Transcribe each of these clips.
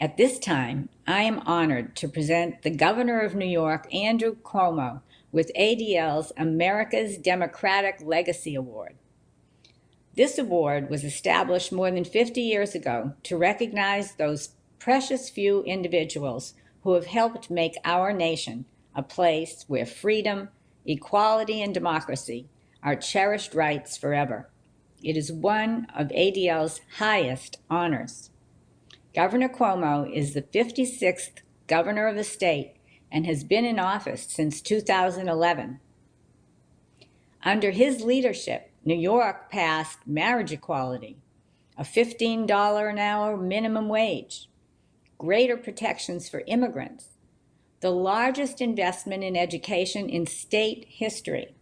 At this time, I am honored to present the Governor of New York, Andrew Cuomo, with ADL's America's Democratic Legacy Award. This award was established more than 50 years ago to recognize those precious few individuals who have helped make our nation a place where freedom, equality, and democracy are cherished rights forever. It is one of ADL's highest honors. Governor Cuomo is the 56th governor of the state and has been in office since 2011. Under his leadership, New York passed marriage equality, a $15 an hour minimum wage, greater protections for immigrants, the largest investment in education in state history,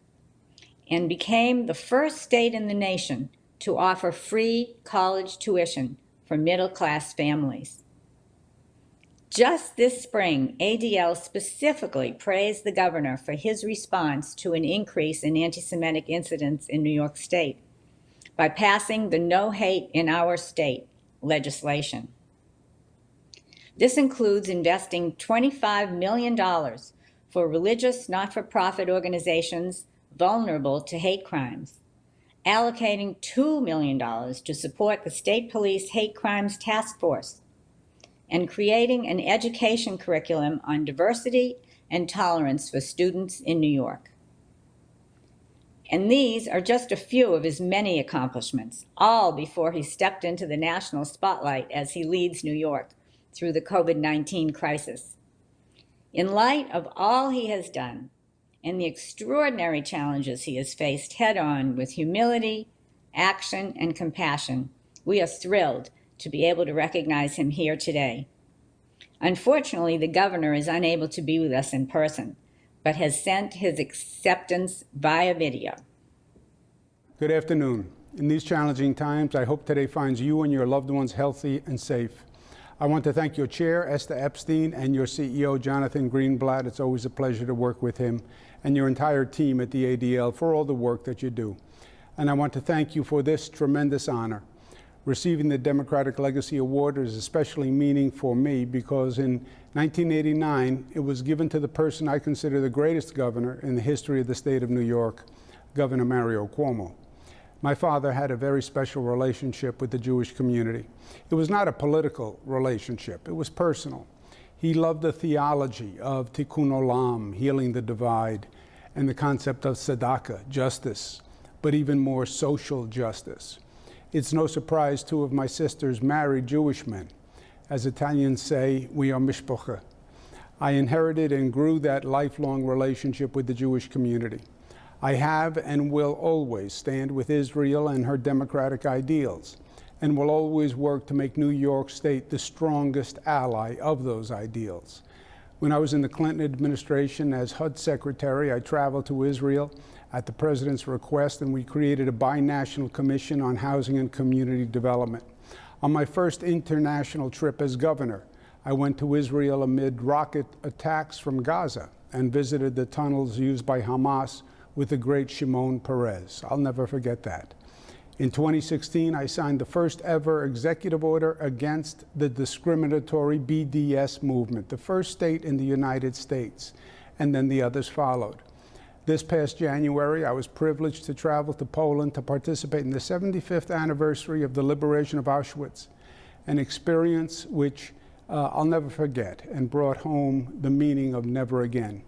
and became the first state in the nation to offer free college tuition for middle-class families. Just this spring, ADL specifically praised the governor for his response to an increase in anti-Semitic incidents in New York State by passing the No Hate in Our State legislation. This includes investing $25 million for religious not-for-profit organizations vulnerable to hate crimes, allocating $2 million to support the State Police Hate Crimes Task Force, and creating an education curriculum on diversity and tolerance for students in New York. And these are just a few of his many accomplishments, all before he stepped into the national spotlight as he leads New York through the COVID-19 crisis. In light of all he has done, and the extraordinary challenges he has faced head-on with humility, action, and compassion, we are thrilled to be able to recognize him here today. Unfortunately, the governor is unable to be with us in person, but has sent his acceptance via video. Good afternoon. In these challenging times, I hope today finds you and your loved ones healthy and safe. I want to thank your chair, Esther Epstein, and your CEO, Jonathan Greenblatt. It's always a pleasure to work with him, and your entire team at the ADL for all the work that you do. And I want to thank you for this tremendous honor. Receiving the Democratic Legacy Award is especially meaning for me because in 1989, it was given to the person I consider the greatest governor in the history of the state of New York, Governor Mario Cuomo. My father had a very special relationship with the Jewish community. It was not a political relationship, it was personal. He loved the theology of tikkun olam, healing the divide, and the concept of tzedakah, justice, but even more social justice. It's no surprise two of my sisters married Jewish men. As Italians say, we are mishpocha. I inherited and grew that lifelong relationship with the Jewish community. I have and will always stand with Israel and her democratic ideals, and will always work to make New York State the strongest ally of those ideals. When I was in the Clinton administration as HUD Secretary, I traveled to Israel at the President's request, and we created a binational commission on housing and community development. On my first international trip as governor, I went to Israel amid rocket attacks from Gaza and visited the tunnels used by Hamas with the great Shimon Peres. I'll never forget that. In 2016, I signed the first ever executive order against the discriminatory BDS movement, the first state in the United States, and then the others followed. This past January, I was privileged to travel to Poland to participate in the 75th anniversary of the liberation of Auschwitz, an experience which I'll never forget and brought home the meaning of never again.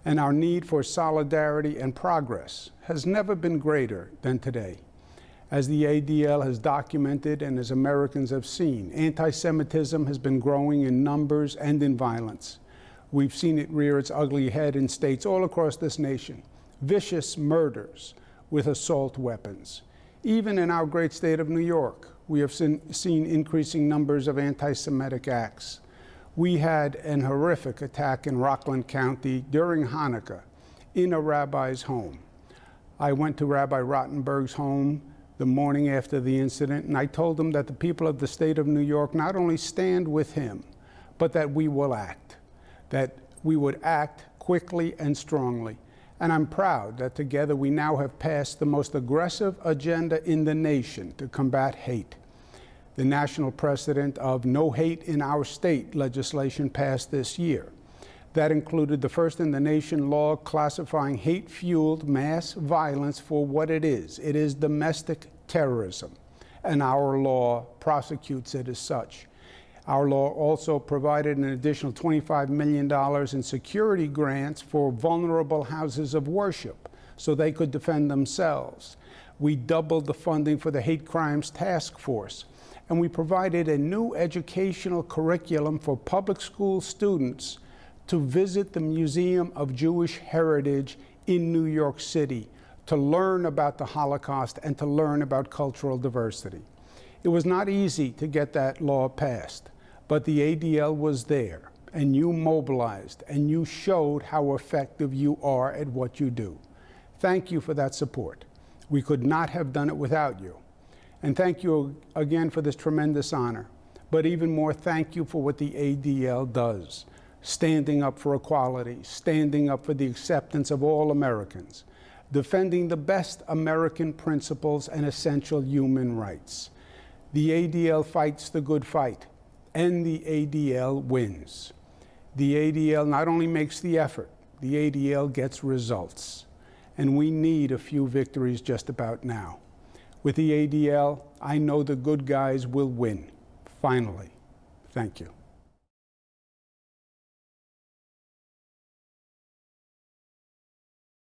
And our need for solidarity and progress has never been greater than today. As the ADL has documented and as Americans have seen, anti-Semitism has been growing in numbers and in violence. We've seen it rear its ugly head in states all across this nation. Vicious murders with assault weapons. Even in our great state of New York, we have seen increasing numbers of anti-Semitic acts. We had an horrific attack in Rockland County during Hanukkah in a rabbi's home. I went to Rabbi Rottenberg's home the morning after the incident, and I told him that the people of the state of New York not only stand with him, but that we will act, that we would act quickly and strongly. And I'm proud that together we now have passed the most aggressive agenda in the nation to combat hate. the national precedent of No Hate in Our State legislation passed this year. That included the first in the nation law classifying hate-fueled mass violence for what it is. It is domestic terrorism, and our law prosecutes it as such. Our law also provided an additional $25 million in security grants for vulnerable houses of worship so they could defend themselves. We doubled the funding for the Hate Crimes Task Force, and we provided a new educational curriculum for public school students to visit the Museum of Jewish Heritage in New York City to learn about the Holocaust and to learn about cultural diversity. It was not easy to get that law passed, but the ADL was there, and you mobilized, and you showed how effective you are at what you do. Thank you for that support. We could not have done it without you. And thank you again for this tremendous honor. But even more, thank you for what the ADL does, standing up for equality, standing up for the acceptance of all Americans, defending the best American principles and essential human rights. The ADL fights the good fight, and the ADL wins. The ADL not only makes the effort, the ADL gets results. And we need a few victories just about now. With the ADL, I know the good guys will win, finally. Thank you.